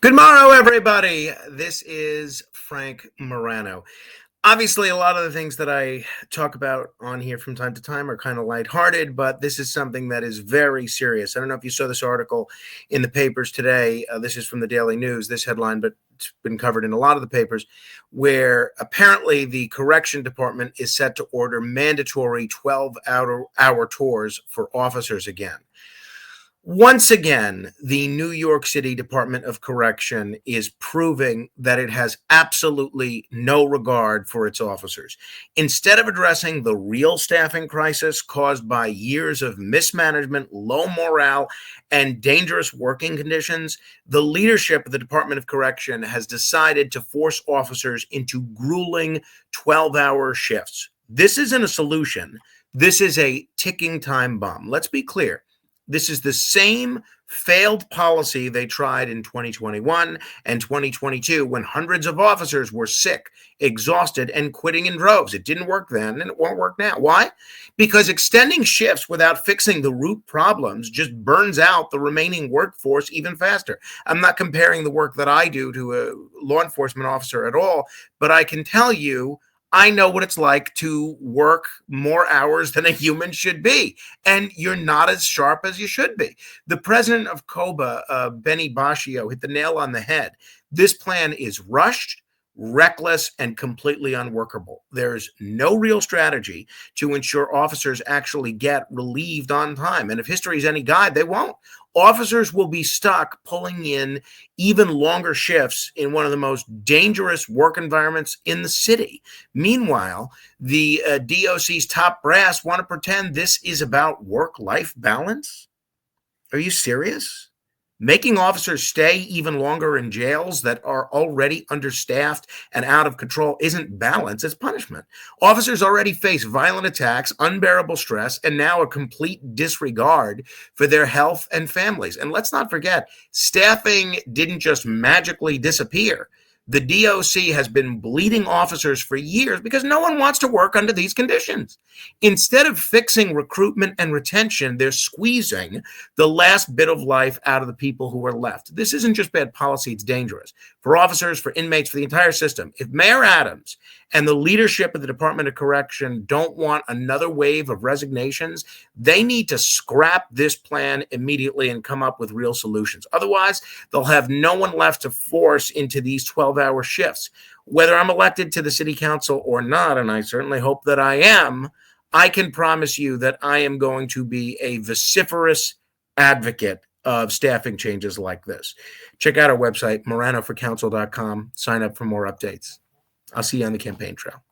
Good morrow, everybody. This is Frank Morano. Obviously, a lot of the things that I talk about on here from time to time are kind of lighthearted, but this is something that is very serious. I don't know if you saw this article in the papers today. This is from the Daily News, this headline, but it's been covered in a lot of the papers, where apparently the correction department is set to order mandatory 12-hour tours for officers again. Once again, the New York City Department of Correction is proving that it has absolutely no regard for its officers. Instead of addressing the real staffing crisis caused by years of mismanagement, low morale, and dangerous working conditions, the leadership of the Department of Correction has decided to force officers into grueling 12-hour shifts. This isn't a solution. This is a ticking time bomb. Let's be clear. This is the same failed policy they tried in 2021 and 2022 when hundreds of officers were sick, exhausted, and quitting in droves. It didn't work then, and it won't work now. Why? Because extending shifts without fixing the root problems just burns out the remaining workforce even faster. I'm not comparing the work that I do to a law enforcement officer at all, but I can tell you I know what it's like to work more hours than a human should be, and you're not as sharp as you should be. The president of COBA, Benny Bashio, hit the nail on the head. This plan is rushed, reckless, and completely unworkable. There's no real strategy to ensure officers actually get relieved on time, and if history is any guide, they won't. Officers will be stuck pulling in even longer shifts in one of the most dangerous work environments in the city. Meanwhile, the DOC's top brass want to pretend this is about work-life balance? Are you serious? Making officers stay even longer in jails that are already understaffed and out of control isn't balance, it's punishment. Officers already face violent attacks, unbearable stress, and now a complete disregard for their health and families. And let's not forget, staffing didn't just magically disappear. The DOC has been bleeding officers for years because no one wants to work under these conditions. Instead of fixing recruitment and retention, they're squeezing the last bit of life out of the people who are left. This isn't just bad policy, it's dangerous. For officers, for inmates, for the entire system. If Mayor Adams and the leadership of the Department of Correction don't want another wave of resignations, they need to scrap this plan immediately and come up with real solutions. Otherwise, they'll have no one left to force into these 12-hour shifts. Whether I'm elected to the city council or not, and I certainly hope that I am, I can promise you that I am going to be a vociferous advocate of staffing changes like this. Check out our website, moranoforcouncil.com. Sign up for more updates. I'll see you on the campaign trail.